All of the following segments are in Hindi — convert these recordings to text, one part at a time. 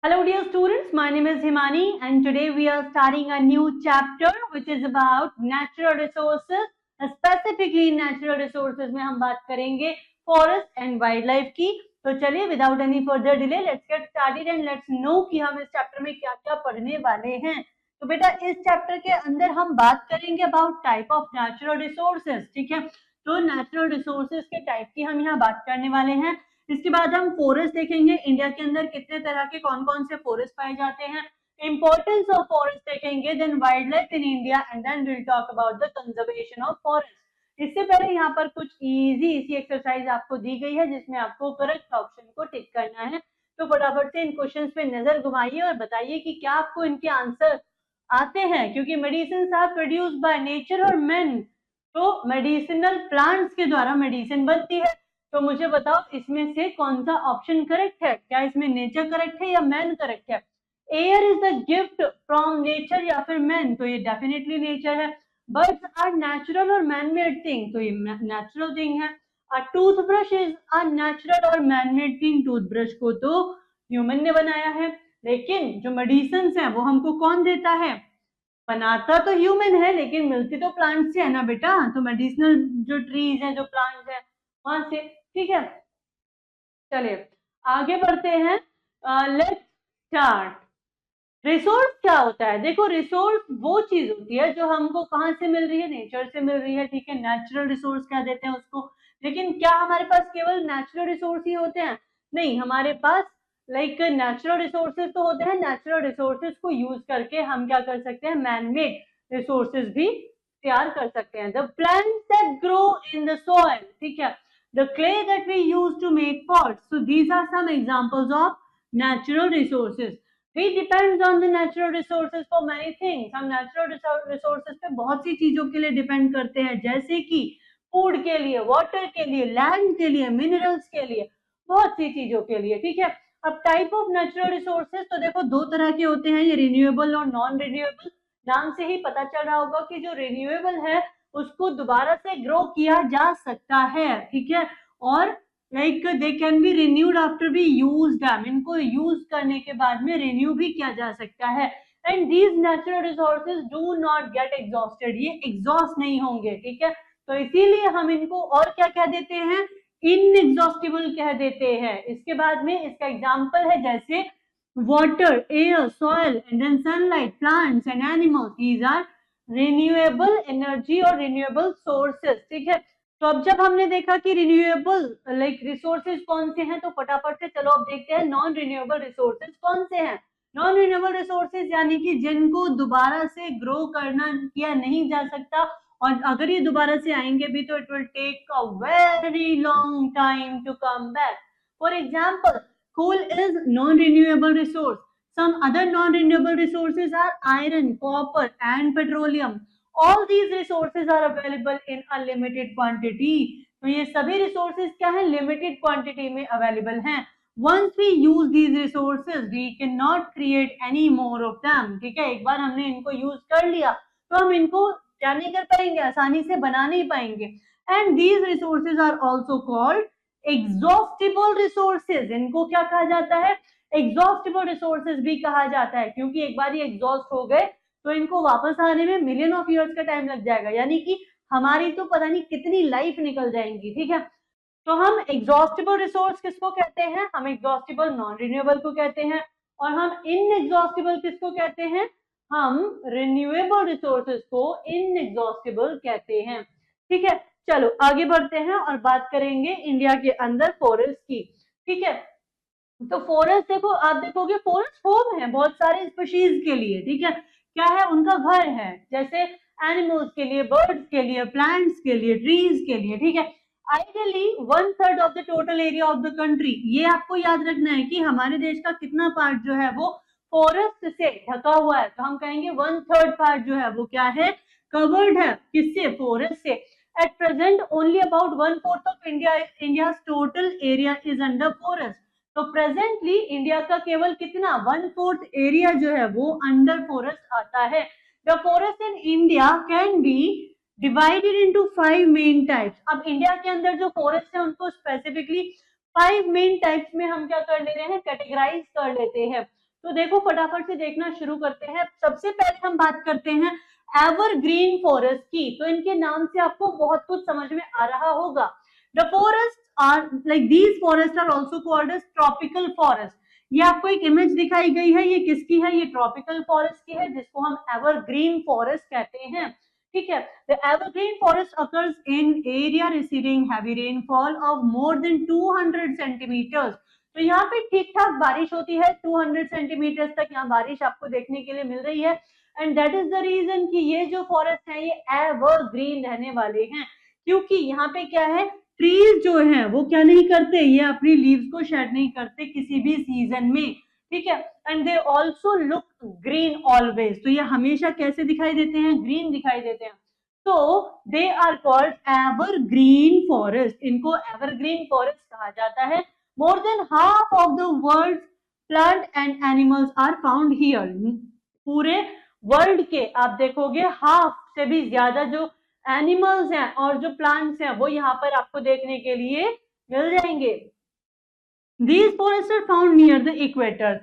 Hello dear students, my name is Himani and today we are starting a new chapter which is about natural resources. Specifically natural resources में हम बात करेंगे forest and wildlife की। तो चलिए without any further delay let's get started and let's know कि हम इस चैप्टर में क्या क्या पढ़ने वाले हैं। तो बेटा इस चैप्टर के अंदर हम बात करेंगे about type of natural resources, ठीक है। तो natural resources के टाइप की हम यहाँ बात करने वाले हैं। इसके बाद हम फॉरेस्ट देखेंगे, इंडिया के अंदर कितने तरह के कौन कौन से फॉरेस्ट पाए जाते हैं, इंपॉर्टेंस ऑफ फॉरेस्ट देखेंगे, then wildlife in India and then will talk about the conservation of forest. इससे पहले यहाँ पर कुछ इजी एक्सरसाइज आपको दी गई है जिसमें आपको करेक्ट ऑप्शन को टिक करना है। तो फटाफट से इन क्वेश्चंस पे नजर घुमाइए और बताइए कि क्या आपको इनके आंसर आते हैं, क्योंकि medicine are produced by nature और मैन। तो मेडिसिनल प्लांट्स के द्वारा मेडिसिन बनती है। तो मुझे बताओ इसमें से कौन सा ऑप्शन करेक्ट है, क्या इसमें नेचर करेक्ट है या मैन करेक्ट है। Air is the gift from nature या फिर मैन, तो ये डेफिनेटली नेचर है। बर्ड्स आर नेचुरल और मैन मेड थिंग, तो ये नेचुरल थिंग है। अ टूथब्रश इज अ नेचुरल और मैन मेड थिंग, टूथब्रश को तो ह्यूमन ने बनाया है, लेकिन जो मेडिसिन है वो हमको कौन देता है, बनाता तो ह्यूमन है लेकिन मिलती तो प्लांट से है ना बेटा। तो मेडिसिनल जो ट्रीज है, जो प्लांट्स है वहां से, ठीक है। चलिए आगे बढ़ते हैं। Let's start. रिसोर्स क्या होता है, देखो रिसोर्स वो चीज होती है जो हमको कहाँ से मिल रही है, नेचर से मिल रही है, ठीक है। नेचुरल रिसोर्स कह देते हैं उसको। लेकिन क्या हमारे पास केवल नेचुरल रिसोर्स ही होते हैं, नहीं, हमारे पास नेचुरल रिसोर्सेज तो होते हैं, नेचुरल रिसोर्सेज को यूज करके हम क्या कर सकते हैं, मैन मेड रिसोर्सेज भी तैयार कर सकते हैं। The plants that grow in the soil, ठीक है, the clay that we use to make pots. So these are some examples of natural resources. We depends on the natural resources for many things. हम natural resources पे बहुत सी चीजों के लिए डिपेंड करते हैं, जैसे कि फूड के लिए, वाटर के लिए, लैंड के लिए, मिनरल्स के लिए, बहुत सी चीजों के लिए, ठीक है। अब टाइप ऑफ नेचुरल रिसोर्सेज तो देखो दो तरह के होते हैं, ये रिन्यूएबल और नॉन रिन्यूएबल। नाम से ही पता चल रहा होगा कि जो रिन्यूएबल है उसको दोबारा से ग्रो किया जा सकता है, ठीक है। और they can be renewed after be used, इनको यूज करने के बाद में रिन्यू भी किया जा सकता है। And these natural resources do not get exhausted, ये एग्जॉस्ट नहीं होंगे, ठीक है। तो इसीलिए हम इनको और क्या कह देते हैं, इनएग्जॉस्टिबल कह देते हैं। इसके बाद में इसका एग्जाम्पल है जैसे water, air, soil and then sunlight, plants and animals, these are renewable energy और रिन्यूएबल सोर्सेस, ठीक है। तो अब जब हमने देखा कि रिन्यूएबल रिसोर्सेज कौन से हैं, तो फटाफट से चलो अब देखते हैं नॉन रिन्यूएबल रिसोर्सेज कौन से हैं। नॉन रिन्यूएबल रिसोर्सेज यानी कि जिनको दोबारा से ग्रो करना किया नहीं जा सकता, और अगर ये दोबारा से आएंगे भी तो it will take a very long time to come back. For example, coal is non-renewable resource. Some other non-renewable resources are iron, copper and petroleum. All these resources are available in a limited quantity. तो ये सभी resources क्या है, limited quantity में available हैं। Once we use these resources, we cannot create any more of them, ठीक है। एक बार हमने इनको use कर लिया तो हम इनको क्या नहीं कर पाएंगे, आसानी से बना नहीं पाएंगे। And these resources are also called exhaustible resources, इनको क्या कहा जाता है, एग्जॉस्टिबल रिसोर्सेज भी कहा जाता है, क्योंकि एक बार ये एग्जॉस्ट हो गए तो इनको वापस आने में मिलियन ऑफ ईयर्स का टाइम लग जाएगा, यानी कि हमारी तो पता नहीं कितनी लाइफ निकल जाएंगी, ठीक है। तो हम एग्जॉस्टिबल रिसोर्स किसको कहते हैं, हम एग्जॉस्टिबल नॉन रिन्यूएबल को कहते हैं, और हम इनएग्जॉस्टिबल किसको कहते हैं, हम रिन्यूएबल रिसोर्सेज को इनएग्जॉस्टिबल कहते हैं, ठीक है। चलो आगे बढ़ते हैं और बात करेंगे इंडिया के अंदर फॉरेस्ट की, ठीक है। तो फॉरेस्ट देखो, आप देखोगे फॉरेस्ट होम है बहुत सारे स्पीशीज के लिए, ठीक है, क्या है, उनका घर है, जैसे एनिमल्स के लिए, बर्ड्स के लिए, प्लांट्स के लिए, ट्रीज के लिए, ठीक है। Ideally 1/3 of the total area of the country, ये आपको याद रखना है कि हमारे देश का कितना पार्ट जो है वो फॉरेस्ट से ढका हुआ है, तो हम कहेंगे 1/3 पार्ट जो है वो क्या है, कवर्ड है, किससे, फॉरेस्ट से। At present, only about 1/4 of India's total area is under forest. तो प्रेजेंटली इंडिया का केवल कितना, 1/4 एरिया जो है वो अंडर फॉरेस्ट आता है। The forest in India can be divided into 5 main types. अब इंडिया के अंदर जो फॉरेस्ट है उनको स्पेसिफिकली 5 मेन टाइप्स में हम क्या कर ले रहे हैं, कैटेगराइज कर लेते हैं। तो देखो फटाफट से देखना शुरू करते हैं। सबसे पहले हम बात करते हैं एवरग्रीन फॉरेस्ट की। तो इनके नाम से आपको बहुत कुछ समझ में आ रहा होगा। The forest are like these forest are also called as tropical forest. ये आपको एक इमेज दिखाई गई है, ये किसकी है? ये ट्रॉपिकल फॉरेस्ट की है, जिसको हम एवरग्रीन फॉरेस्ट कहते हैं। ठीक है, the evergreen forest occurs in area receiving heavy rainfall of more than 200 centimetres. तो यहाँ पे ठीक ठाक बारिश होती है, 200 सेंटीमीटर तक यहाँ बारिश आपको देखने के लिए मिल रही है। And that is the reason कि ये जो फॉरेस्ट है ये एवरग्रीन रहने वाले हैं, क्योंकि यहाँ पे क्या है, ट्रीज जो हैं वो क्या नहीं करते, ये अपनी लीव्स को शेड नहीं करते किसी भी सीजन में। ठीक है, and they also look green always. तो ये हमेशा कैसे दिखाई देते हैं? ग्रीन दिखाई देते हैं। तो they are called evergreen forest. इनको एवरग्रीन फॉरेस्ट कहा जाता है। More than half of the world plant and animals are found here. पूरे वर्ल्ड के आप देखोगे हाफ से भी ज्यादा जो एनिमल्स हैं और जो प्लांट्स हैं वो यहाँ पर आपको देखने के लिए मिल जाएंगे। These forests are found near the equator.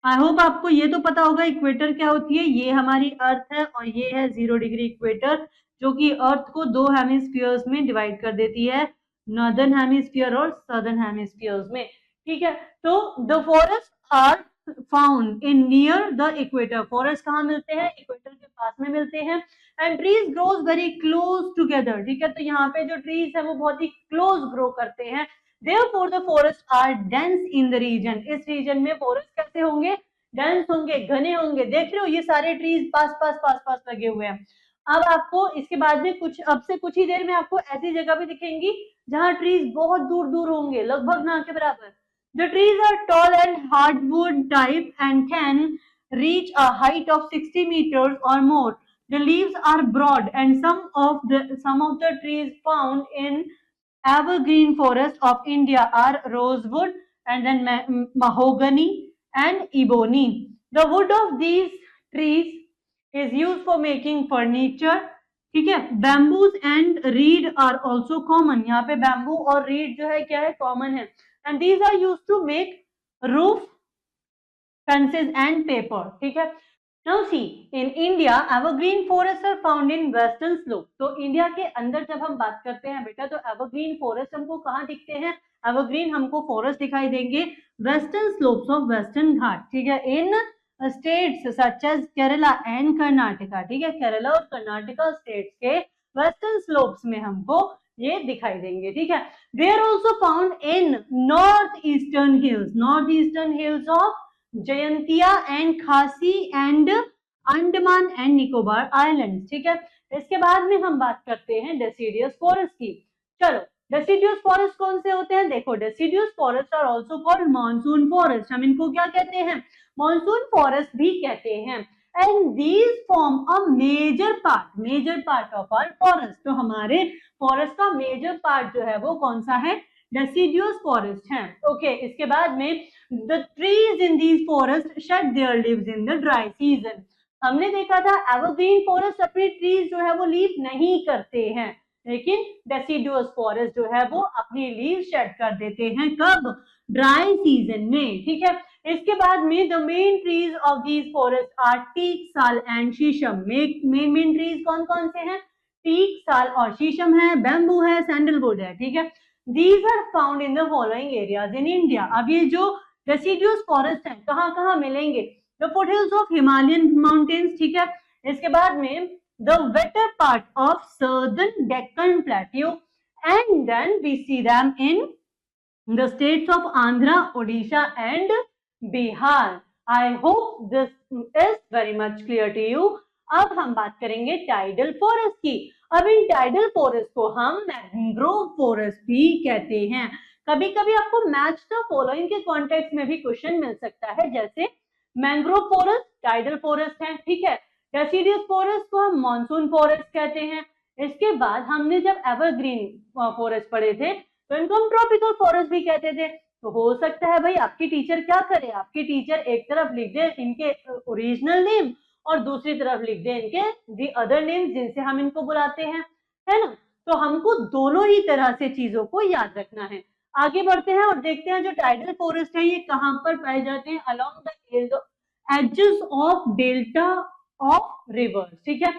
I hope आपको ये तो पता होगा इक्वेटर क्या होती है। ये हमारी अर्थ है और ये है 0 डिग्री इक्वेटर, जो कि अर्थ को दो हेमिस्फीयर्स में डिवाइड कर देती है, नॉर्दर्न हेमिस्फीयर और सदर्न हेमिस्फीयर्स में। ठीक है, तो the forest are found in near the equator. Forest कहाँ मिलते हैं? इक्वेटर के पास में मिलते हैं। And trees grows very close together. ठीक है, तो यहाँ पे जो ट्रीज है वो बहुत ही क्लोज ग्रो करते हैं। Therefore, the forests are dense in the region. इस रीजन में फॉरेस्ट कैसे होंगे? डेंस होंगे, घने होंगे। देख रहे हो ये सारे ट्रीज पास पास लगे हुए हैं। अब आपको इसके बाद में अब से कुछ ही देर में आपको ऐसी जगह भी दिखेंगी जहां ट्रीज बहुत दूर दूर होंगे, लगभग ना के बराबर। The trees are tall and hardwood type and can reach a height of 60 meters or more. The leaves are broad and some of the trees found in evergreen forest of India are rosewood and then mahogany and ebony. The wood of these trees is used for making furniture. ठीक है, bamboos and reed are also common. यहाँ पे bamboo और reed जो है क्या है? Common है. And these are used to make roof, fences and paper. ठीक है, Now see, in India, evergreen forests are found in western slope. तो इंडिया के अंदर जब हम बात करते हैं बेटा, तो evergreen forest हमको कहाँ दिखते हैं? evergreen हमको forest दिखाई देंगे western slopes of western घाट। ठीक है, in states such as Kerala and Karnataka। ठीक है, केरला और कर्नाटका states के western slopes में हमको ये दिखाई देंगे। ठीक है, they are also found in northeastern hills of Jaintia and Khasi and Andaman and Nicobar islands. ठीक है, इसके बाद में हम बात करते हैं डेसिडियस फॉरेस्ट की। चलो, डेसिडियस फॉरेस्ट कौन से होते हैं? देखो, deciduous forest are also called monsoon forest. हम इनको क्या कहते हैं? मॉनसून फॉरेस्ट भी कहते हैं। And these form a major part of our forest. तो हमारे फॉरेस्ट का मेजर पार्ट जो है वो कौन सा है? डेसिडियस फॉरेस्ट है। ओके, इसके बाद में the trees in these forests shed their leaves in the dry season. हमने देखा था evergreen forest अपने trees जो है वो लीव नहीं करते हैं, लेकिन deciduous forest जो है वो अपनी leaves shed कर देते हैं। कब? dry season में। ठीक है, इसके बाद में the main trees of these forests are teak, साल and शीशम। main trees कौन कौन से हैं? teak, साल और शीशम है, bamboo है, sandalwood है। ठीक है, these are found in the following areas in India. अब ये जो डेसिडियस फॉरेस्ट है कहाँ मिलेंगे? The foothills of Himalayan mountains. ठीक है, इसके बाद में the wetter part of southern Deccan plateau and then we see them in the states of Andhra, Odisha and Bihar. I hope this is very much clear to you. अब हम बात करेंगे टाइडल फॉरेस्ट की। अब इन टाइडल फॉरेस्ट को हम मैंग्रोव फॉरेस्ट भी कहते हैं। कभी कभी आपको मैच द फॉलोइंग के कॉन्टेक्स्ट में भी क्वेश्चन मिल सकता है, जैसे मैंग्रोव फॉरेस्ट टाइडल फॉरेस्ट है। ठीक है, डेसिडियस फॉरेस्ट को हम मॉनसून फॉरेस्ट कहते हैं। इसके बाद हमने जब एवरग्रीन फॉरेस्ट पढ़े थे तो इनको हम ट्रॉपिकल फॉरेस्ट भी कहते थे। तो हो सकता है भाई आपकी टीचर क्या करे, आपकी टीचर एक तरफ लिख दे इनके ओरिजिनल नेम और दूसरी तरफ लिख दे इनके दी अदर नेम जिनसे हम इनको बुलाते हैं, है ना। तो हमको दोनों ही तरह से चीजों को याद रखना है। आगे बढ़ते हैं और देखते हैं जो टाइडल फॉरेस्ट है ये कहाँ पर पाए जाते हैं। Along the edges of delta of rivers, ठीक है.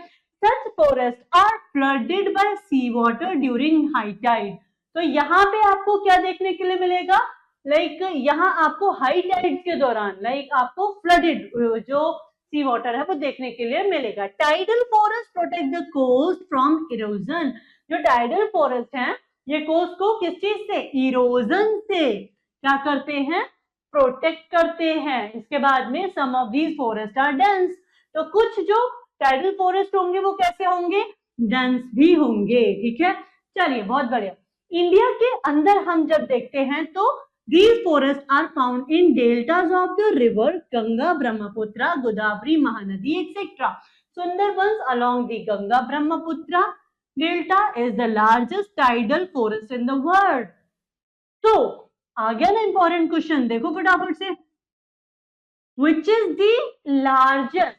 Such forests are flooded by sea water during high tide. तो यहाँ पे आपको क्या देखने के लिए मिलेगा, यहाँ आपको हाई टाइड के दौरान आपको फ्लडेड जो सी वाटर है वो देखने के लिए मिलेगा. Tidal forest protect the coast from erosion. जो टाइडल फॉरेस्ट है ये कोस्ट को किस चीज से, इरोजन से क्या करते हैं, प्रोटेक्ट करते हैं. इसके बाद में some of these forest are dense. तो कुछ जो टाइडल फॉरेस्ट होंगे वो कैसे होंगे, डेंस भी होंगे. ठीक है, चलिए बहुत बढ़िया. इंडिया के अंदर हम जब देखते हैं तो these forests are found in deltas of the river Ganga, Brahmaputra, Godavari, Mahanadi, etc. Sundarbans along the Ganga Brahmaputra delta is the largest tidal forest in the world. तो आ गया ना इंपॉर्टेंट क्वेश्चन, देखो फटाफट से. Which is the largest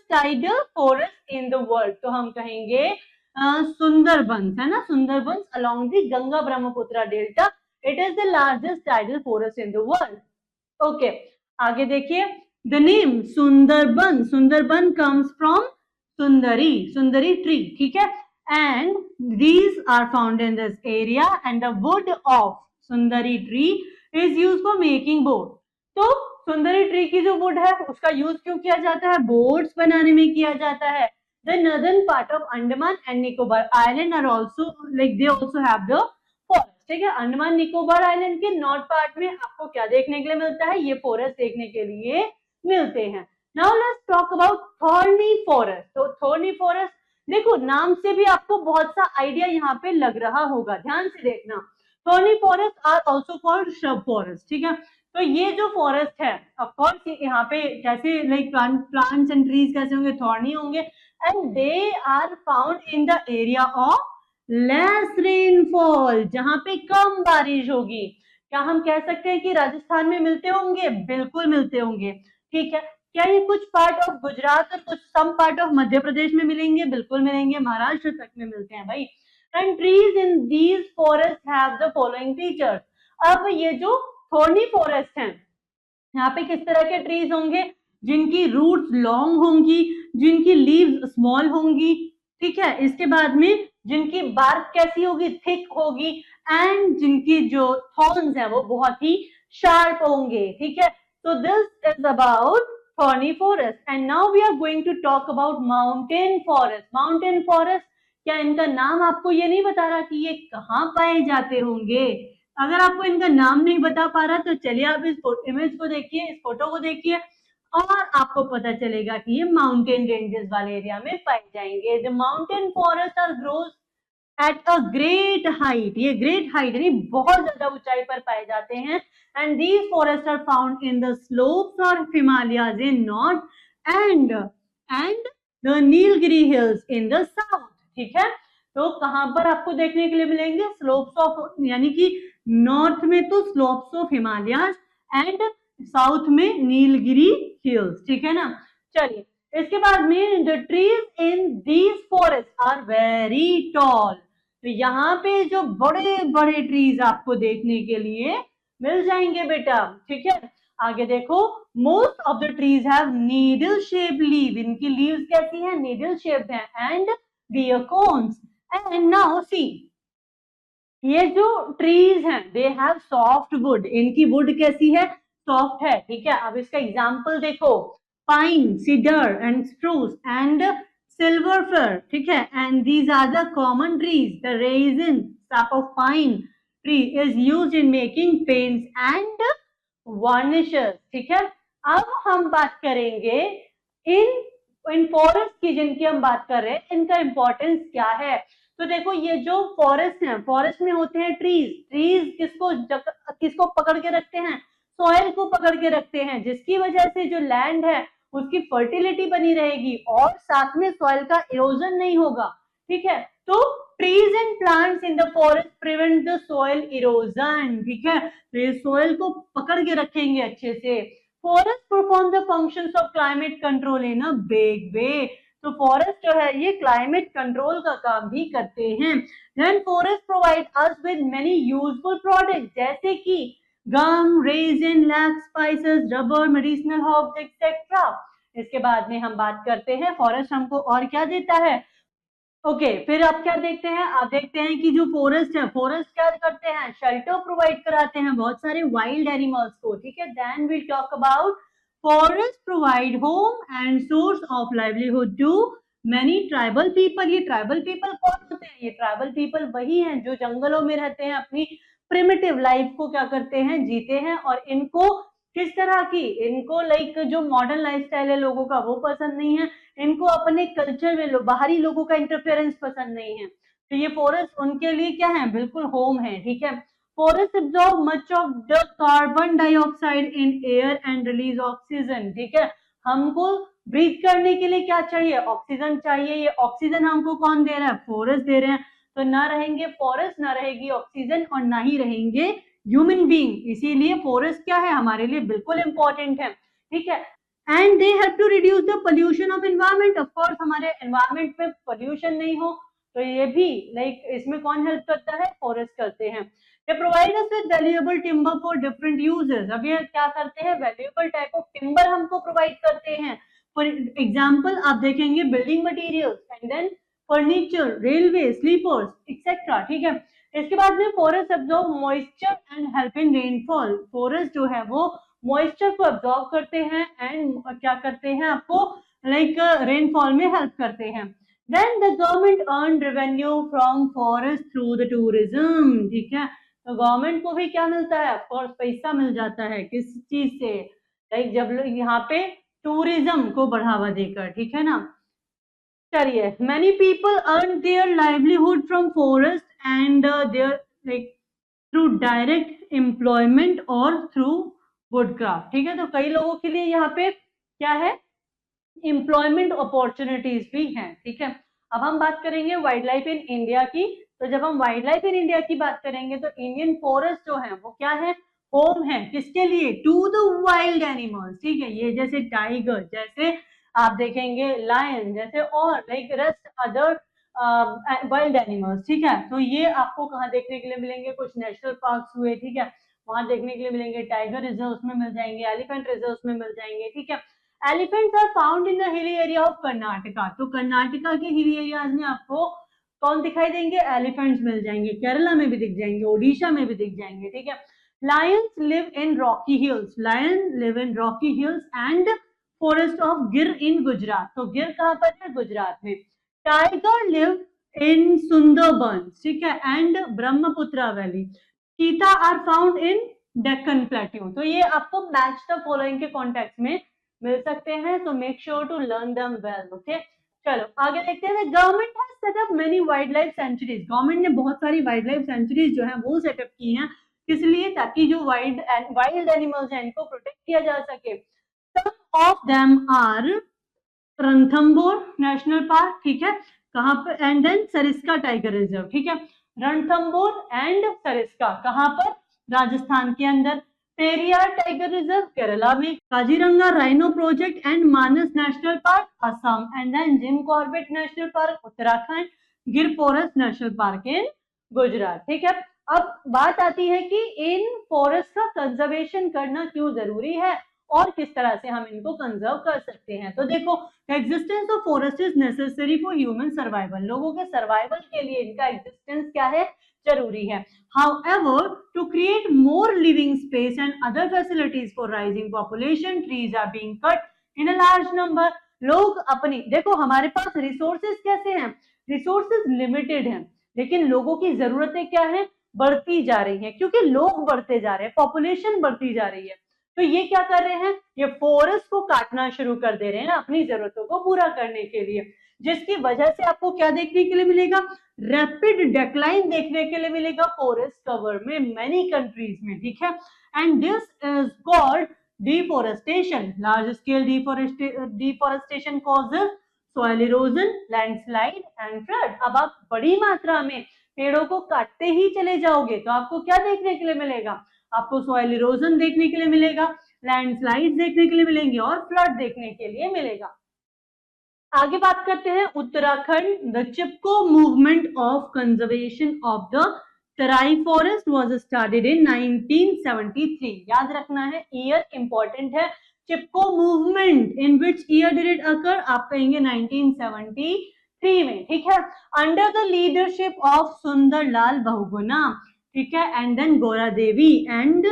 tidal forest in the world? तो हम कहेंगे सुंदरबंस है ना, Sundarbans along the Ganga Brahmaputra delta. It is the largest tidal forest in the world. Okay, आगे देखिए. The name Sundarban, Sundarban comes from Sundari, Sundari tree. ठीक है, and these are found in this area and the wood of Sundari tree is used for making board. तो सुंदरी ट्री की जो वुड है उसका यूज क्यों किया जाता है, बोर्ड्स बनाने में किया जाता है. The northern part of Andaman and Nicobar Island are also they also have the forest. ठीक है, अंडमान निकोबार आइलैंड के नॉर्थ पार्ट में आपको क्या देखने के लिए मिलता है, ये फॉरेस्ट देखने के लिए मिलते हैं. Now let's talk about thorny forest. तो थॉर्नी फॉरेस्ट देखो नाम से भी आपको बहुत सा आइडिया यहाँ पे लग रहा होगा, ध्यान से देखना. Thorny forest are also called shrub forest. ठीक है, तो ये जो फॉरेस्ट है ऑफ कोर्स यहाँ पे कैसे प्लांट्स एंड ट्रीज कैसे होंगे, थॉर्नी होंगे. And they are found in the area of less rainfall, जहां पे कम बारिश होगी. क्या हम कह सकते हैं कि राजस्थान में मिलते होंगे, बिल्कुल मिलते होंगे. ठीक है, क्या ये कुछ पार्ट ऑफ गुजरात और कुछ some part of Madhya Pradesh में मिलेंगे, बिल्कुल मिलेंगे, महाराष्ट्र तक में मिलते हैं भाई. And trees in these forests have the following features. अब ये जो थॉर्नी फॉरेस्ट है यहाँ पे किस तरह के ट्रीज होंगे, जिनकी रूट्स लॉन्ग होंगी, जिनकी लीव्स स्मॉल होंगी. ठीक है, इसके बाद में जिनकी बार्क कैसी होगी, थिक होगी, एंड जिनकी जो थॉर्न्स है वो बहुत ही शार्प होंगे. ठीक है, तो this is about thorny forest. And now we are going to talk about mountain forest. Mountain forest क्या इनका नाम आपको ये नहीं बता रहा कि ये कहाँ पाए जाते होंगे. अगर आपको इनका नाम नहीं बता पा रहा तो चलिए आप इस इमेज को देखिए, इस फोटो को देखिए और आपको पता चलेगा कि ये माउंटेन रेंजेस वाले एरिया में पाए जाएंगे. The mountain forest are grows at a great height. ये ग्रेट हाइट यानी बहुत ज्यादा ऊंचाई पर पाए जाते हैं. And these forest are found in the slopes of Himalayas in north and the Nilgiri hills in the south. ठीक है, तो कहां पर आपको देखने के लिए मिलेंगे, स्लोप्स ऑफ यानी कि नॉर्थ में तो slopes of Himalayas and south में नीलगिरी हिल्स. ठीक है ना. चलिए इसके बाद में the trees in these forest are very tall. तो यहाँ पे जो बड़े बड़े ट्रीज आपको देखने के लिए मिल जाएंगे बेटा. ठीक है, आगे देखो. Most of the trees have needle shaped leave. इनकी लीव्स कैसी है, नीडल शेप्ड है, and bear cones. And now see, ये जो ट्रीज हैं दे हैव सॉफ्ट वुड. इनकी वुड कैसी है, सॉफ्ट है. ठीक है, अब इसका एग्जाम्पल देखो. Pine, cedar and spruce and silver fir. ठीक है, and these are the common trees. The resin sap of pine tree is used in making paints and varnishes. ठीक है, अब हम बात करेंगे इन फॉरेस्ट की, जिनकी हम बात कर रहे हैं, इनका इंपॉर्टेंस क्या है. तो देखो ये जो फॉरेस्ट है, फॉरेस्ट में होते हैं ट्रीज. ट्रीज किसको पकड़ के रखते हैं, सॉइल को पकड़ के रखते हैं, जिसकी वजह से जो लैंड है उसकी फर्टिलिटी बनी रहेगी और साथ में सॉइल का इरोजन नहीं होगा. ठीक है, तो trees and plants in the forest prevent the soil erosion. ठीक है, तो ये सॉइल को पकड़ के रखेंगे अच्छे से. Forest perform the functions of climate control in a big way. तो फॉरेस्ट जो है ये क्लाइमेट कंट्रोल का काम भी करते हैं. Then forest provide us with many useful products, जैसे कि gum, resin, lacs, spices, rubber, medicinal herbs etcetera. इसके बाद में हम बात करते हैं फॉरेस्ट हमको और क्या देता है। ओके फिर आप क्या देखते हैं, आप देखते हैं कि जो फॉरेस्ट है, फॉरेस्ट क्या करते हैं, शेल्टर प्रोवाइड कराते हैं बहुत सारे वाइल्ड एनिमल्स को, ठीक है। Then we talk about forest provide home and source of livelihood to many tribal people. ये ट्राइबल पीपल कौन होते हैं, ये ट्राइबल पीपल वही हैं जो जंगलों में रहते हैं, अपनी प्रिमिटिव लाइफ को क्या करते हैं, जीते हैं। और इनको किस तरह की, इनको लाइक जो मॉडर्न लाइफस्टाइल है लोगों का वो पसंद नहीं है, इनको अपने कल्चर में बाहरी लोगों का इंटरफेरेंस पसंद नहीं है। तो ये फॉरेस्ट उनके लिए क्या है, बिल्कुल होम है, ठीक है। Forest absorb much of the carbon dioxide in air and release oxygen, ठीक है। हमको ब्रीथ करने के लिए क्या चाहिए, ऑक्सीजन चाहिए। ये ऑक्सीजन हमको कौन दे रहा है, फॉरेस्ट दे रहे हैं। तो ना रहेंगे फॉरेस्ट, ना रहेगी ऑक्सीजन, और ना ही रहेंगे ह्यूमन बीइंग। इसीलिए फॉरेस्ट क्या है, हमारे लिए बिल्कुल इंपॉर्टेंट है, ठीक है। And they help to reduce the pollution of environment. Of course हमारे एनवायरमेंट में पोल्यूशन नहीं हो, तो ये भी लाइक इसमें कौन हेल्प करता है, फॉरेस्ट करते हैं। They provide us with valuable timber for different uses. अब ये क्या करते हैं, वैल्यूएबल टाइप ऑफ टिम्बर हमको प्रोवाइड करते हैं। फॉर एग्जांपल आप देखेंगे building materials and then furniture, railway, sleepers etcetera, ठीक है। इसके बाद में forest absorb moisture and help in rainfall. Forest जो है वो मॉइस्चर को एब्जॉर्ब करते हैं एंड क्या करते हैं, आपको लाइक रेनफॉल में हेल्प करते हैं। Then the government earn revenue from forest through the tourism, ठीक है। तो गवर्नमेंट को भी क्या मिलता है, ऑफ कोर्स पैसा मिल जाता है, किस चीज से, लाइक जब लोग यहाँ पे टूरिज्म को बढ़ावा देकर, ठीक है ना। चलिए, many people earn their livelihood from forest and their like through direct employment or through woodcraft, ठीक है। तो कई लोगों के लिए यहाँ पे क्या है, एम्प्लॉयमेंट अपॉर्चुनिटीज भी हैं, ठीक है। अब हम बात करेंगे वाइल्ड लाइफ इन इंडिया की। तो जब हम वाइल्ड लाइफ इन इंडिया की बात करेंगे तो इंडियन फॉरेस्ट जो है वो क्या है, होम है, किसके लिए, टू द वाइल्ड एनिमल्स, ठीक है। ये जैसे टाइगर, जैसे आप देखेंगे लायन, जैसे और like rest other wild animals, ठीक है। तो ये आपको कहाँ देखने के लिए मिलेंगे, कुछ नेशनल पार्क्स हुए, ठीक है, वहां देखने के लिए मिलेंगे। टाइगर रिजर्व में मिल जाएंगे, एलिफेंट रिजर्व में मिल जाएंगे, ठीक है। Elephants are found in the hilly area of Karnataka. तो कर्नाटका के हिली एरियाज में आपको कौन दिखाई देंगे, एलिफेंट्स मिल जाएंगे। केरला में भी दिख जाएंगे, ओडिशा में भी दिख जाएंगे, ठीक है। Lions live in rocky hills, lion live in rocky hills and forest of Gir in Gujarat. तो गिर कहाँ पर है, गुजरात में। टाइगर लिव इन सुंदरबन, ठीक है, and Brahmaputra valley. Cheetah are found in Deccan plateau. तो ये आपको मैच द फॉलोइंग के कॉन्टेक्स्ट में मिल सकते हैं, so make sure to learn them well, okay? चलो आगे देखते हैं। Government has set up many wild life sanctuaries. Government ने बहुत सारी वाइल्ड लाइफ सेंचुरीज जो है वो सेटअप की हैं, किस लिए, ताकि जो वाइल्ड एनिमल्स हैं इनको प्रोटेक्ट किया जा सके। Some of them are Ranthambore national park, ठीक है, कहाँ पर, and then Sariska tiger reserve, ठीक है। रणथंबोर एंड सरिस्का कहाँ पर, राजस्थान के अंदर। पेरियार टाइगर रिजर्व केरला में। Kaziranga rhino project and Manas national park Assam, and then Jim Corbett national park Uttarakhand, Gir forest national park in Gujarat, ठीक है। अब बात आती है कि इन फॉरेस्ट का कंजर्वेशन करना क्यों जरूरी है और किस तरह से हम इनको कंजर्व कर सकते हैं। तो देखो, existence of forest is necessary for human survival. लोगों के सर्वाइवल के लिए इनका एग्जिस्टेंस क्या है, जरूरी है। However, to create more living space and other facilities for rising population, trees are being cut in a large number. लोग अपनी, देखो हमारे पास रिसोर्सेज कैसे हैं, रिसोर्सेज लिमिटेड हैं, लेकिन लोगों की जरूरतें क्या है, बढ़ती जा रही है, क्योंकि लोग बढ़ते जा रहे हैं, पॉपुलेशन बढ़ती जा रही है। तो ये क्या कर रहे हैं, ये फॉरेस्ट को काटना शुरू कर दे रहे हैं अपनी जरूरतों को पूरा करने के लिए, जिसकी वजह से आपको क्या देखने के लिए मिलेगा, रैपिड डेक्लाइन देखने के लिए मिलेगा फॉरेस्ट कवर में मेनी कंट्रीज में, ठीक है। And this is called deforestation. Large scale deforestation causes soil erosion, landslide and flood. अब आप बड़ी मात्रा में पेड़ों को काटते ही चले जाओगे तो आपको क्या देखने के लिए मिलेगा, आपको सॉइल इरोजन देखने के लिए मिलेगा, लैंडस्लाइड देखने के लिए मिलेंगे और फ्लड देखने के लिए मिलेगा। आगे बात करते हैं Uttarakhand, the Chipko movement of conservation of the Sarai Forest was started in 1973. याद रखना है, ईयर इंपॉर्टेंट है. Chipko movement in which year did it occur? आप कहेंगे 1973 में. ठीक है. Under the leadership of Sunderlal Bahuguna. ठीक है. And then Gaura Devi and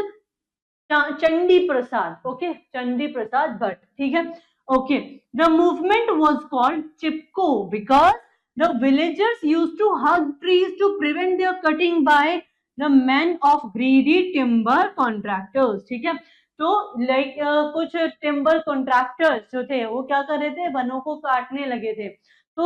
Chandi Prasad. Okay, Chandi Prasad Bhatt. ठीक है. Okay, the movement was called Chipko because the villagers used to hug trees to prevent their cutting by the men of greedy timber contractors. ठीक है. तो लाइक कुछ टिम्बर कॉन्ट्रैक्टर्स जो थे वो क्या कर रहे थे, वनों को काटने लगे थे. तो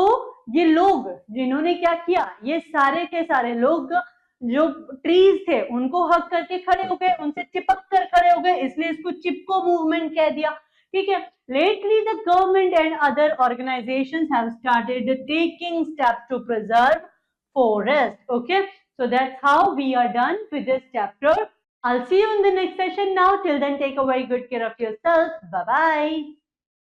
ये लोग जिन्होंने क्या किया, ये सारे के सारे लोग जो ट्रीज थे उनको हग करके खड़े हो गए, उनसे चिपक कर खड़े हो गए, इसलिए इसको चिपको मूवमेंट कह दिया. ठीक है. Lately, the government and other organizations have started taking steps to preserve forest. Okay, so that's how we are done with this chapter. I'll see you in the next session now. Till then, take a very good care of yourself. Bye bye.